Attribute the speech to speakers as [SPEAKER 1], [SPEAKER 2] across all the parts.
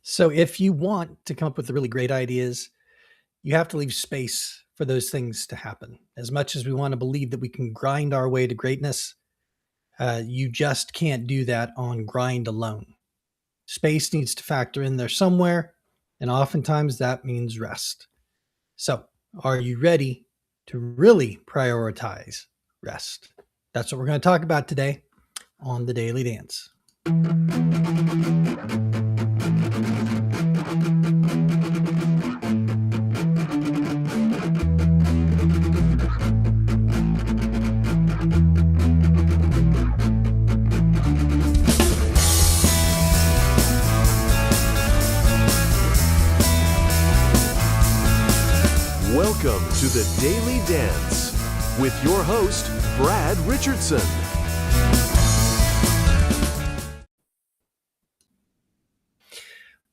[SPEAKER 1] So if you want to come up with the really great ideas, you have to leave space for those things to happen. As much as we want to believe that we can grind our way to greatness, you just can't do that on grind alone. Space needs to factor in there somewhere, and oftentimes that means rest. So, are you ready to really prioritize rest? That's what we're going to talk about today on the Daily Dance.
[SPEAKER 2] Welcome to the Daily Dance with your host, Brad Richardson.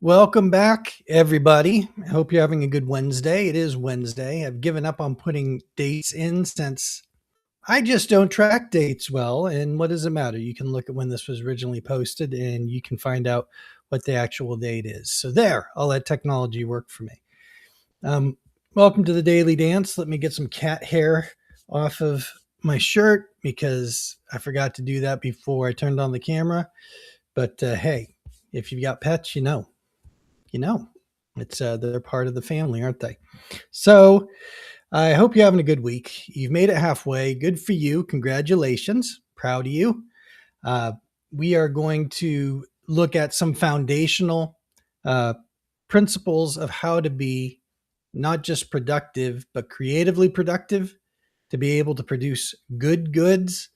[SPEAKER 1] Welcome back, everybody. I hope you're having a good Wednesday. It is Wednesday. I've given up on putting dates in since I just don't track dates well. And what does it matter? You can look at when this was originally posted and you can find out what the actual date is. So there, I'll let technology work for me. Welcome to the Daily Dance. Let me get some cat hair off of my shirt because I forgot to do that before I turned on the camera. But hey, if you've got pets, you know, it's they're part of the family, aren't they? So I hope you're having a good week. You've made it halfway. Good for you. Congratulations. Proud of you. We are going to look at some foundational principles of how to be not just productive, but creatively productive, to be able to produce good goods,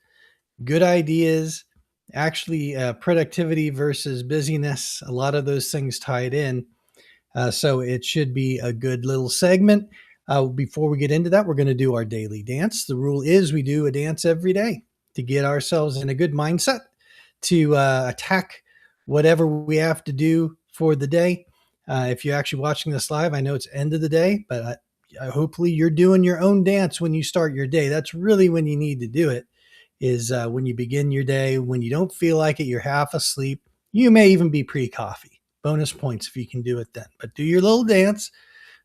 [SPEAKER 1] good ideas, actually productivity versus busyness, a lot of those things tied in. So it should be a good little segment. Before we get into that, we're going to do our daily dance. The rule is we do a dance every day to get ourselves in a good mindset to attack whatever we have to do for the day. If you're actually watching this live, I know it's end of the day, but hopefully you're doing your own dance when you start your day. That's really when you need to do it, is when you begin your day, when you don't feel like it, you're half asleep. You may even be pre-coffee. Bonus points if you can do it then. But do your little dance.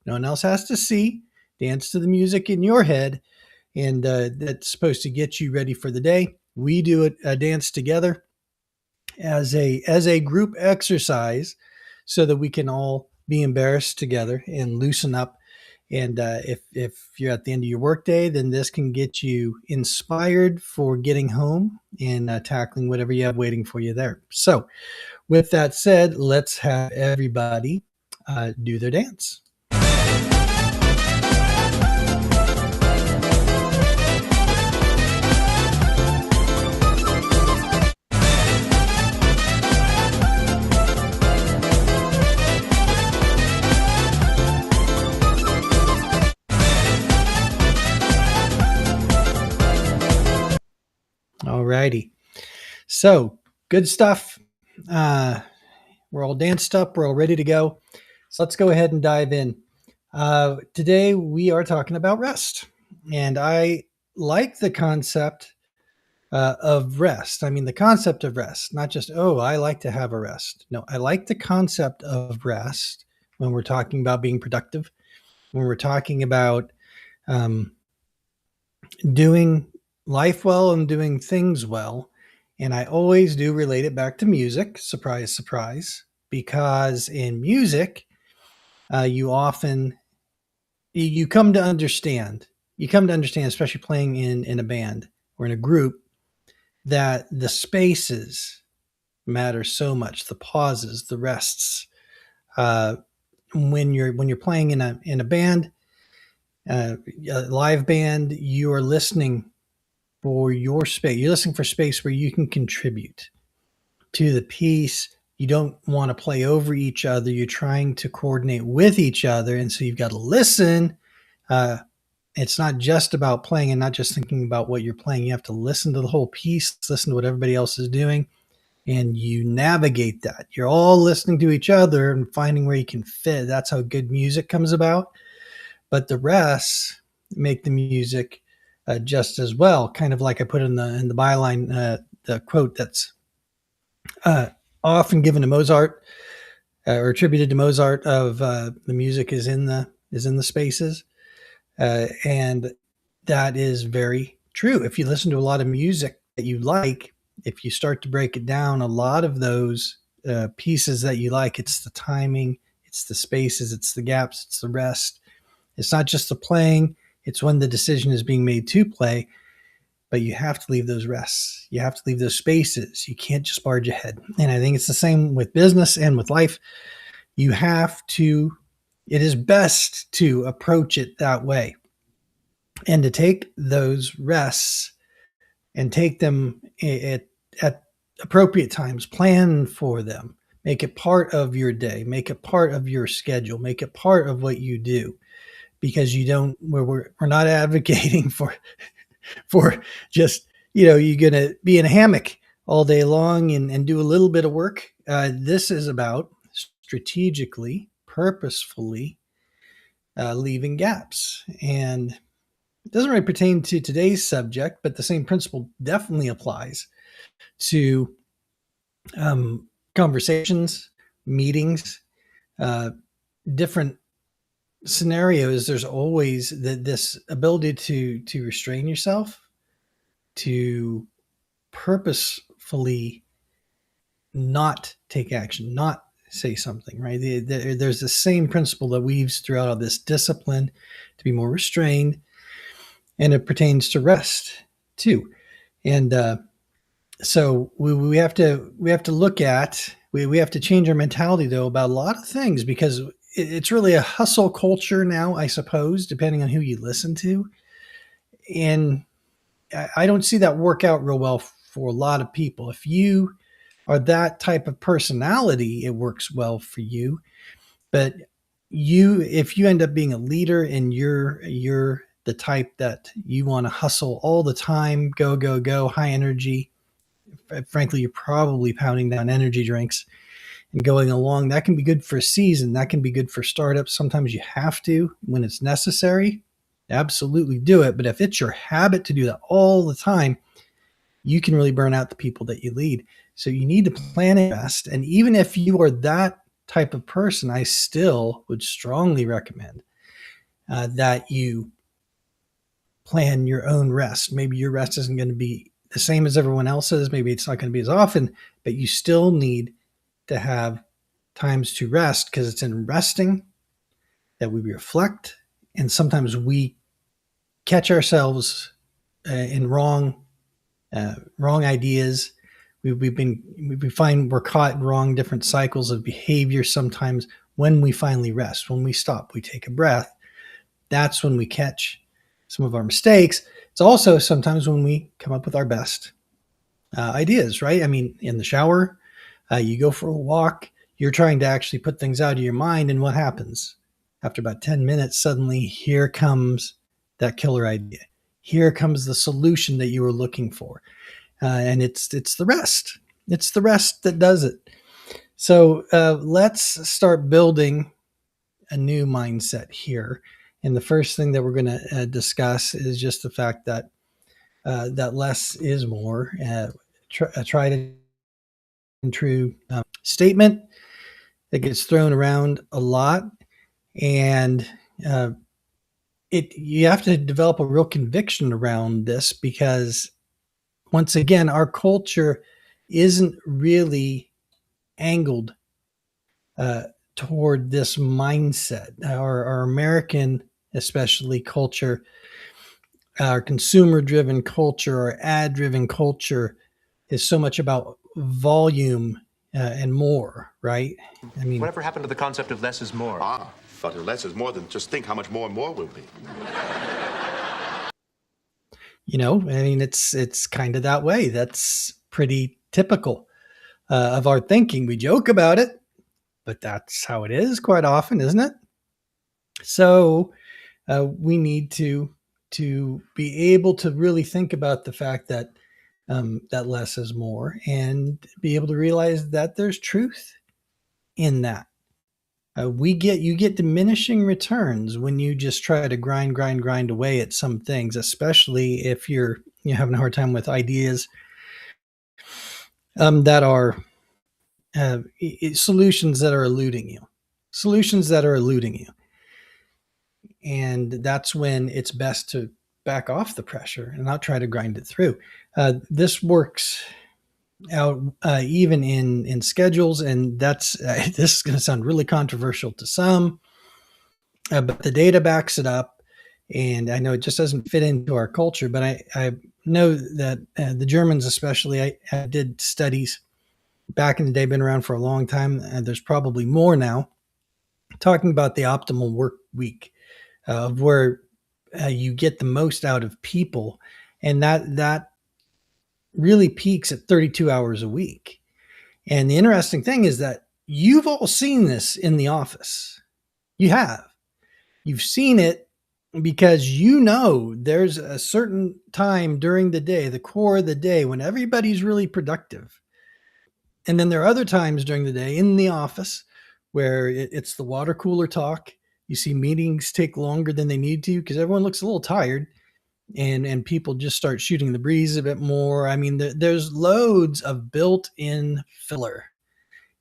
[SPEAKER 1] No one else has to see. Dance to the music in your head, and that's supposed to get you ready for the day. We do a dance together as a group exercise so that we can all be embarrassed together and loosen up. And if you're at the end of your workday, then this can get you inspired for getting home and tackling whatever you have waiting for you there. So with that said, let's have everybody do their dance. All righty. So good stuff. We're all danced up. We're all ready to go. So let's go ahead and dive in. Today we are talking about rest. And I like the concept of rest. I mean, the concept of rest, not just, oh, I like to have a rest. No, I like the concept of rest when we're talking about being productive, when we're talking about doing life well and doing things well. And I always do relate it back to music. Surprise, surprise. Because in music, you come to understand, especially playing in a band or in a group, that the spaces matter so much, the pauses, the rests. When you're playing in a band, a live band, you are listening for your space. You're listening for space where you can contribute to the piece. You don't want to play over each other. You're trying to coordinate with each other. And so you've got to listen. It's not just about playing and not just thinking about what you're playing. You have to listen to the whole piece, listen to what everybody else is doing, and you navigate that. You're all listening to each other and finding where you can fit. That's how good music comes about. But the rest make the music just as well. Kind of like I put in the byline, the quote that's often given to Mozart. or attributed to Mozart of the music is in the spaces, and that is very true. If you listen to a lot of music that you like, if you start to break it down, a lot of those pieces that you like, it's the timing, it's the spaces, it's the gaps, it's the rest. It's not just the playing, it's when the decision is being made to play, but you have to leave those rests. You have to leave those spaces. You can't just barge ahead. And I think it's the same with business and with life. You have to, it is best to approach it that way and to take those rests and take them at appropriate times, plan for them, make it part of your day, make it part of your schedule, make it part of what you do, because you don't, we're not advocating for just, you're going to be in a hammock all day long and do a little bit of work. This is about strategically, purposefully leaving gaps. And it doesn't really pertain to today's subject, but the same principle definitely applies to conversations, meetings, different scenarios. There's always this ability to restrain yourself, to purposefully not take action, not say something, right? There's the same principle that weaves throughout all this discipline to be more restrained, and it pertains to rest too. And so we have to look at, we have to change our mentality though about a lot of things, because it's really a hustle culture now, I suppose, depending on who you listen to. And I don't see that work out real well for a lot of people. If you are that type of personality, it works well for you. But if you end up being a leader and you're the type that you want to hustle all the time, go, high energy, frankly, you're probably pounding down energy drinks and going along. That can be good for a season. That can be good for startups. Sometimes you have to, when it's necessary, absolutely do it. But if it's your habit to do that all the time, you can really burn out the people that you lead. So you need to plan it best. And even if you are that type of person, I still would strongly recommend that you plan your own rest. Maybe your rest isn't going to be the same as everyone else's. Maybe it's not going to be as often, but you still need to have times to rest, because it's in resting that we reflect. And sometimes we catch ourselves in wrong ideas. We find we're caught in wrong different cycles of behavior sometimes when we finally rest, when we stop, we take a breath. That's when we catch some of our mistakes. It's also sometimes when we come up with our best ideas, right? I mean, in the shower, you go for a walk, you're trying to actually put things out of your mind, and what happens? After about 10 minutes, suddenly here comes that killer idea. Here comes the solution that you were looking for. And it's the rest. It's the rest that does it. So let's start building a new mindset here. And the first thing that we're going to discuss is just the fact that that less is more. Tried and true statement that gets thrown around a lot, and you have to develop a real conviction around this, because once again, our culture isn't really angled toward this mindset. Our American, especially, culture, our consumer-driven culture, our ad-driven culture is so much about volume and more, right? I mean,
[SPEAKER 3] whatever happened to the concept of less is more?
[SPEAKER 4] But if less is more, then just think how much more and more will be.
[SPEAKER 1] I mean, it's kind of that way. That's pretty typical of our thinking. We joke about it, but that's how it is quite often, isn't it? So we need to be able to really think about the fact that that less is more, and be able to realize that there's truth in that. You get diminishing returns when you just try to grind away at some things, especially if you're having a hard time with ideas that are solutions that are eluding you. Solutions that are eluding you. And that's when it's best to back off the pressure and not try to grind it through. This works out even in schedules, and that's this is going to sound really controversial to some, but the data backs it up. And I know it just doesn't fit into our culture, but I know that the Germans, especially, I did studies back in the day, been around for a long time. There's probably more now, talking about the optimal work week of where you get the most out of people. And that really peaks at 32 hours a week. And the interesting thing is that you've all seen this in the office. You have. You've seen it because you know there's a certain time during the day, the core of the day, when everybody's really productive. And then there are other times during the day in the office where it's the water cooler talk. You see meetings take longer than they need to because everyone looks a little tired, and people just start shooting the breeze a bit more. I mean, there's loads of built-in filler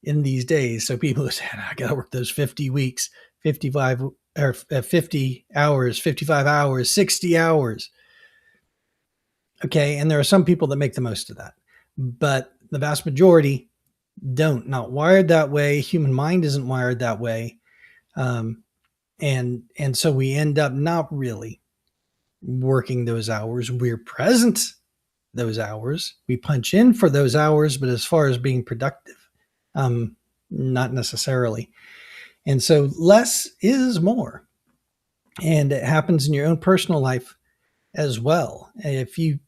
[SPEAKER 1] in these days. So people say, I got to work those 50 weeks, 55 or 50 hours, 55 hours, 60 hours. Okay. And there are some people that make the most of that, but the vast majority don't, not wired that way. Human mind isn't wired that way. And so we end up not really working those hours. We're present those hours. We punch in for those hours, but as far as being productive, not necessarily. And so less is more. And it happens in your own personal life as well. If you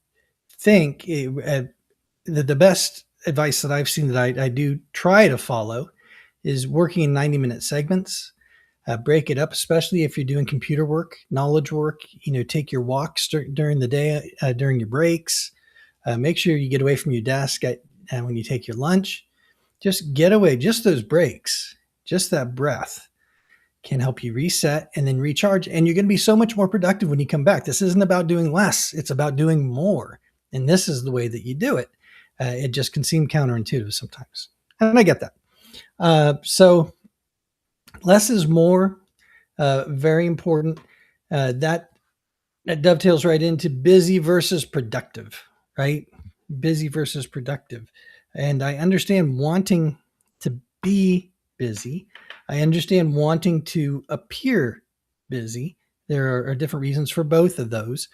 [SPEAKER 1] think the best advice that I've seen that I do try to follow is working in 90-minute segments. Break it up, especially if you're doing computer work, knowledge work. Take your walks during the day, during your breaks. Make sure you get away from your desk when you take your lunch. Just get away. Just those breaks, just that breath can help you reset and then recharge. And you're going to be so much more productive when you come back. This isn't about doing less. It's about doing more. And this is the way that you do it. It just can seem counterintuitive sometimes. And I get that. So less is more, very important. That dovetails right into busy versus productive, right? Busy versus productive. And I understand wanting to be busy. I understand wanting to appear busy. There are different reasons for both of those.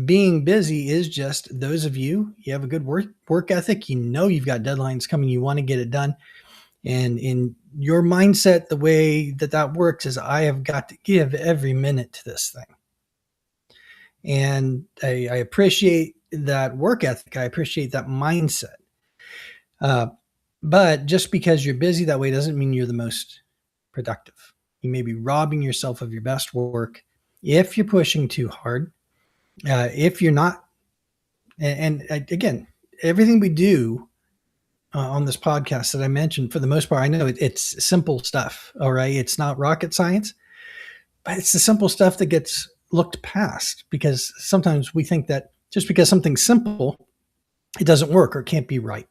[SPEAKER 1] Being busy is just those of you have a good work ethic. You've got deadlines coming. You want to get it done. And in your mindset, the way that works is I have got to give every minute to this thing. And I appreciate that work ethic. I appreciate that mindset. But just because you're busy that way doesn't mean you're the most productive. You may be robbing yourself of your best work if you're pushing too hard. If you're not, and again, everything we do on this podcast that I mentioned, for the most part, I know it's simple stuff. All right. It's not rocket science, but it's the simple stuff that gets looked past because sometimes we think that just because something's simple, it doesn't work or it can't be right.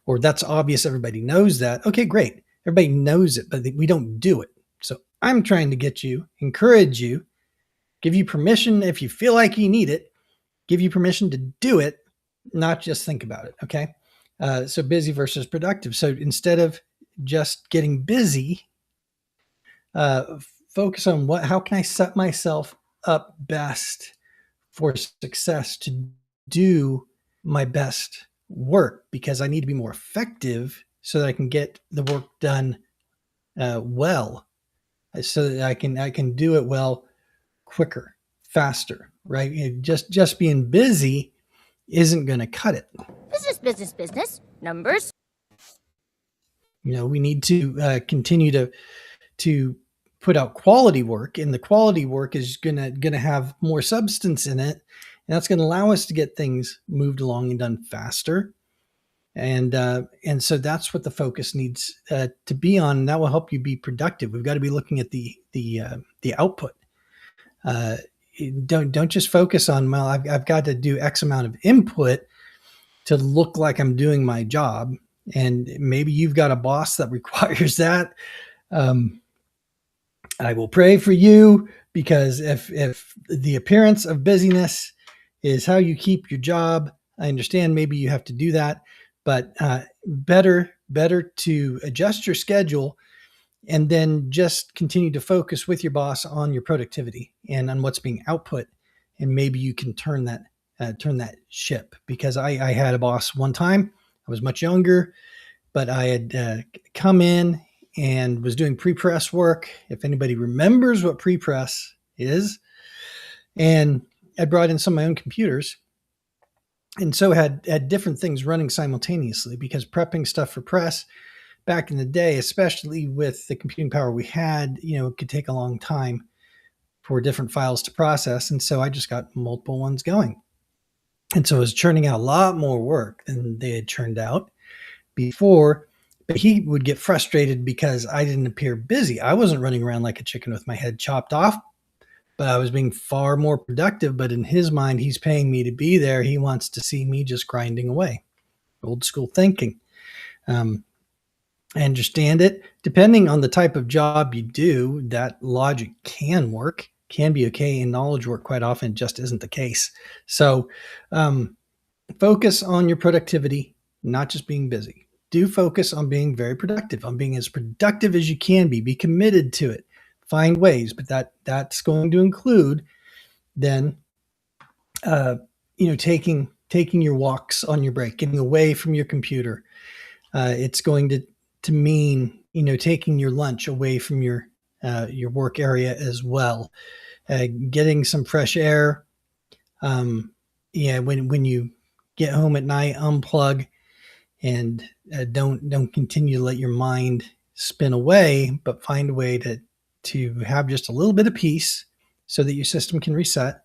[SPEAKER 1] Or that's obvious. Everybody knows that. Okay, great. Everybody knows it, but we don't do it. So I'm trying to encourage you, give you permission if you feel like you need it, give you permission to do it, not just think about it. Okay. So busy versus productive. So instead of just getting busy, focus on how can I set myself up best for success to do my best work, because I need to be more effective so that I can get the work done well, so that I can do it well, quicker, faster, right? Just being busy isn't going to cut it.
[SPEAKER 5] Business. Numbers.
[SPEAKER 1] We need to continue to put out quality work, and the quality work is gonna have more substance in it, and that's going to allow us to get things moved along and done faster. And so that's what the focus needs to be on. And that will help you be productive. We've got to be looking at the output. Don't just focus on, I've got to do X amount of input to look like I'm doing my job. And maybe you've got a boss that requires that. I will pray for you, because if the appearance of busyness is how you keep your job, I understand maybe you have to do that, but better to adjust your schedule and then just continue to focus with your boss on your productivity and on what's being output, and maybe you can turn that ship. Because I had a boss one time. I was much younger, but I had come in and was doing pre-press work, if anybody remembers what pre-press is. And I brought in some of my own computers, and so had different things running simultaneously, because prepping stuff for press back in the day, especially with the computing power we had, it could take a long time for different files to process. And so I just got multiple ones going. And so it was churning out a lot more work than they had churned out before. But he would get frustrated because I didn't appear busy. I wasn't running around like a chicken with my head chopped off, but I was being far more productive. But in his mind, he's paying me to be there. He wants to see me just grinding away. Old school thinking. I understand it. Depending on the type of job you do, that logic can work, can be okay. In knowledge work, quite often just isn't the case. So focus on your productivity, not just being busy. Do focus on being very productive, on being as productive as you can be. Be committed to it. Find ways, but that's going to include then, taking your walks on your break, getting away from your computer. It's going to mean, taking your lunch away from your work area as well. Getting some fresh air. When you get home at night, unplug, and don't continue to let your mind spin away, but find a way to have just a little bit of peace so that your system can reset.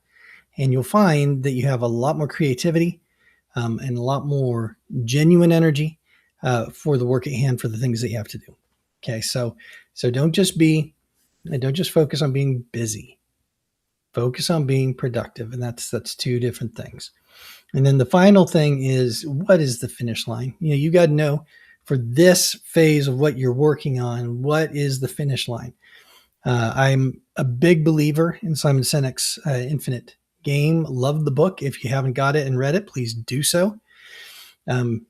[SPEAKER 1] And you'll find that you have a lot more creativity and a lot more genuine energy for the work at hand, for the things that you have to do. Okay, so don't just focus on being busy. Focus on being productive, and that's two different things. And then the final thing is, what is the finish line? You got to know, for this phase of what you're working on, what is the finish line? I'm a big believer in Simon Sinek's Infinite Game. Love the book. If you haven't got it and read it, please do so.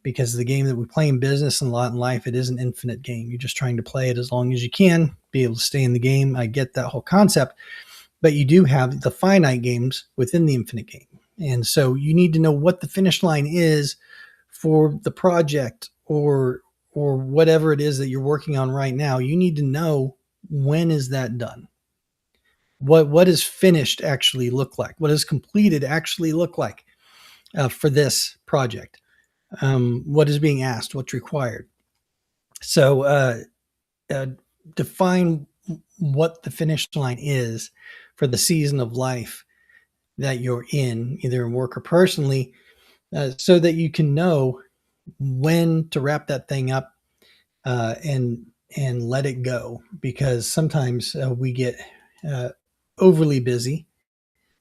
[SPEAKER 1] Because the game that we play in business and a lot in life, it is an infinite game. You're just trying to play it as long as you can, be able to stay in the game. I get that whole concept, but you do have the finite games within the infinite game. And so you need to know what the finish line is for the project or whatever it is that you're working on right now. You need to know, when is that done? What does finished actually look like? What does completed actually look like for this project? What is being asked? What's required? So define what the finish line is for the season of life that you're in, either in work or personally, so that you can know when to wrap that thing up and let it go. Because sometimes we get overly busy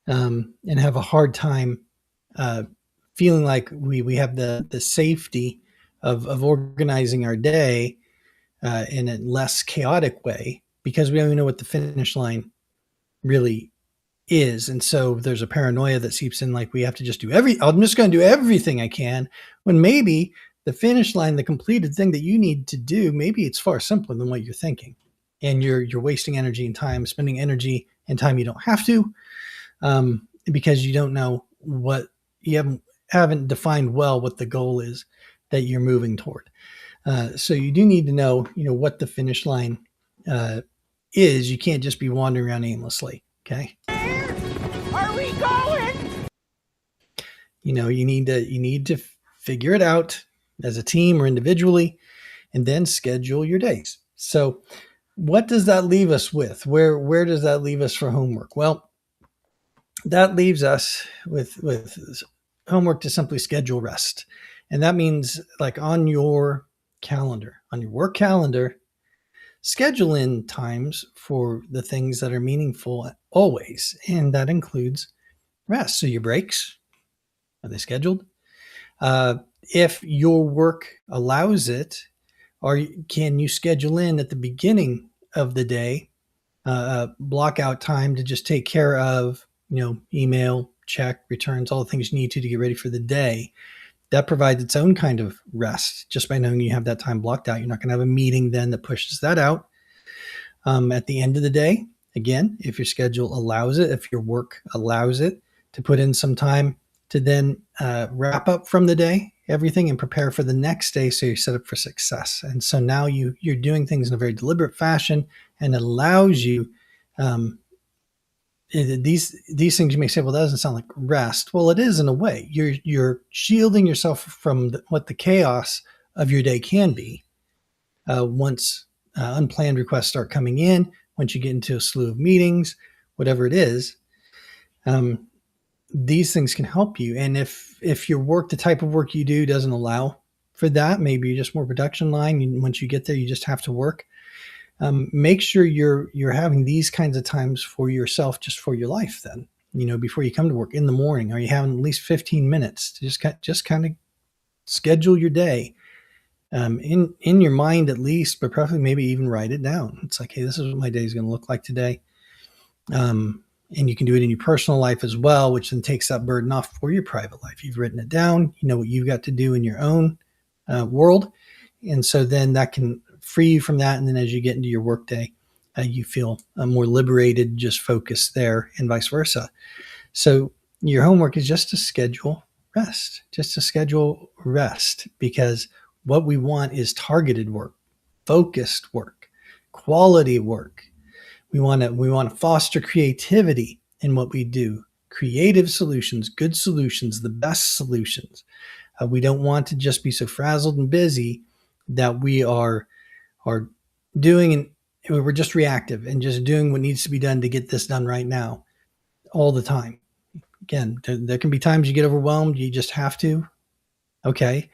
[SPEAKER 1] and have a hard time feeling like we have the safety of organizing our day in a less chaotic way, because we don't even know what the finish line really is. And so there's a paranoia that seeps in, like we have to just I'm just going to do everything I can, when maybe the finish line, the completed thing that you need to do, maybe it's far simpler than what you're thinking. And you're wasting energy and time, spending energy and time you don't have to, because you don't know what you haven't defined well what the goal is that you're moving toward. So you do need to know, what the finish line is. You can't just be wandering around aimlessly. Okay.
[SPEAKER 6] Are we going?
[SPEAKER 1] You need to figure it out as a team or individually, and then schedule your days. So what does that leave us with? Where does that leave us for homework? Well, that leaves us with homework to simply schedule rest. And that means, like, on your calendar, on your work calendar, schedule in times for the things that are meaningful always. And that includes rest. So your breaks, are they scheduled? If your work allows it, or can you schedule in at the beginning of the day, block out time to just take care of, email, check, returns, all the things you need to get ready for the day. That provides its own kind of rest just by knowing you have that time blocked out. You're not going to have a meeting then that pushes that out. At the end of the day, again, if your schedule allows it, if your work allows it, to put in some time to then wrap up from the day, everything, and prepare for the next day so you're set up for success. And so now you're doing things in a very deliberate fashion, and it allows you these things. You may say, well, that doesn't sound like rest. Well, it is in a way. You're shielding yourself from what the chaos of your day can be once unplanned requests start coming in, once you get into a slew of meetings, whatever it is. These things can help you. And if your work, the type of work you do, doesn't allow for that, maybe you're just more production line. Once you get there, you just have to work. Make sure you're having these kinds of times for yourself, just for your life. Then, before you come to work in the morning, are you having at least 15 minutes to just kind of schedule your day in your mind at least, but probably maybe even write it down. It's like, hey, this is what my day is going to look like today. And you can do it in your personal life as well, which then takes that burden off for your private life. You've written it down. You know what you've got to do in your own world. And so then that can free you from that. And then as you get into your workday, you feel more liberated, just focused there, and vice versa. So your homework is just to schedule rest, because what we want is targeted work, focused work, quality work. We want to foster creativity in what we do, creative solutions, good solutions, the best solutions. We don't want to just be so frazzled and busy that we are doing, and we're just reactive and just doing what needs to be done to get this done right now all the time. Again, there can be times you get overwhelmed. You just have to. Okay.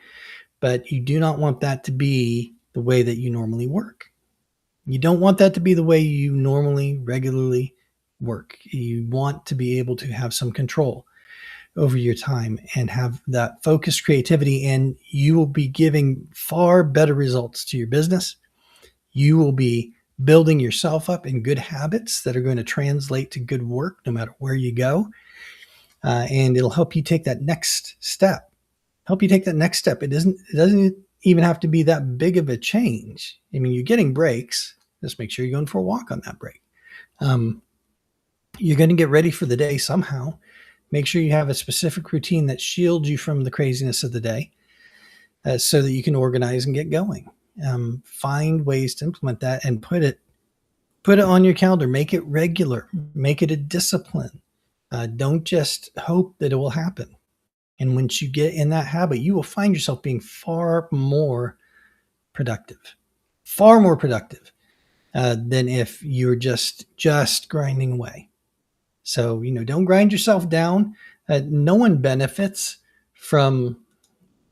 [SPEAKER 1] But you do not want that to be the way that you normally work. You don't want that to be the way you normally, regularly work. You want to be able to have some control over your time and have that focused creativity, and you will be giving far better results to your business. You will be building yourself up in good habits that are going to translate to good work no matter where you go. And it'll help you take that next step. It doesn't even have to be that big of a change. I mean, you're getting breaks. Just make sure you're going for a walk on that break. You're going to get ready for the day somehow. Make sure you have a specific routine that shields you from the craziness of the day, so that you can organize and get going. Find ways to implement that and put it on your calendar. Make it regular. Make it a discipline. Don't just hope that it will happen. And once you get in that habit, you will find yourself being far more productive than if you're just grinding away. So, don't grind yourself down. No one benefits from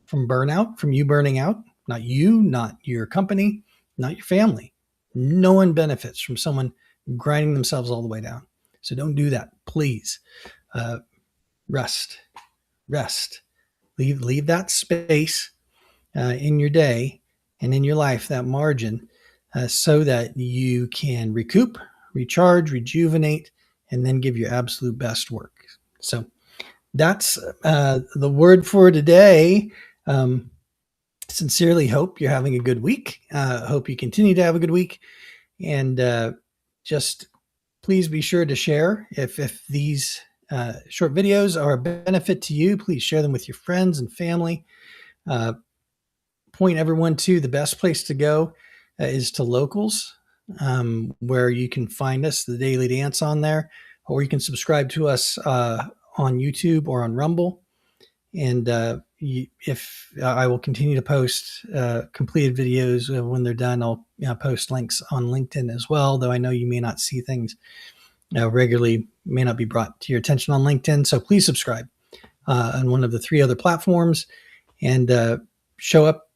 [SPEAKER 1] burnout, from you burning out. Not you, not your company, not your family. No one benefits from someone grinding themselves all the way down. So don't do that, please. Rest. Leave that space in your day and in your life, that margin, so that you can recoup, recharge, rejuvenate, and then give your absolute best work. So that's the word for today. Sincerely hope you're having a good week. Hope you continue to have a good week. And just please be sure to share. If these short videos are a benefit to you, please share them with your friends and family. Point everyone to the best place to go is to Locals, where you can find us, the Daily Dance, on there, or you can subscribe to us on YouTube or on Rumble. And if I will continue to post completed videos when they're done, I'll post links on LinkedIn as well, though I know you may not see things regularly, may not be brought to your attention on LinkedIn. So please subscribe on one of the 3 other platforms, and show up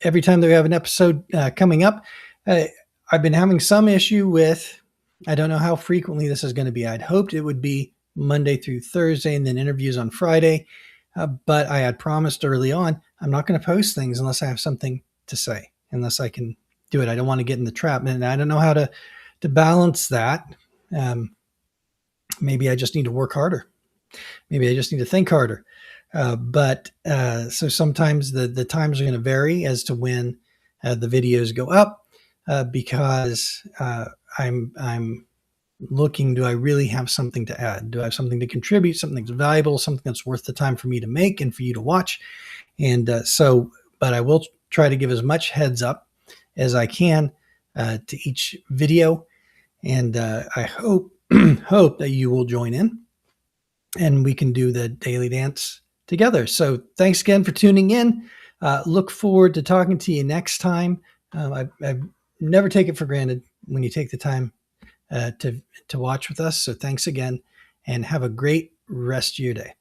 [SPEAKER 1] every time that we have an episode coming up. I've been having some issue with, I don't know how frequently this is going to be. I'd hoped it would be Monday through Thursday and then interviews on Friday. But I had promised early on, I'm not going to post things unless I have something to say, unless I can do it. I don't want to get in the trap, and I don't know how to balance that. Maybe I just need to work harder. Maybe I just need to think harder. So sometimes the times are going to vary as to when the videos go up, because I'm looking, do I really have something to add? Do I have something to contribute, something that's valuable, something that's worth the time for me to make and for you to watch? And but I will try to give as much heads up as I can to each video. And I hope hope that you will join in and we can do the daily dance together. So thanks again for tuning in. Look forward to talking to you next time. I never take it for granted when you take the time to watch with us. So thanks again, and have a great rest of your day.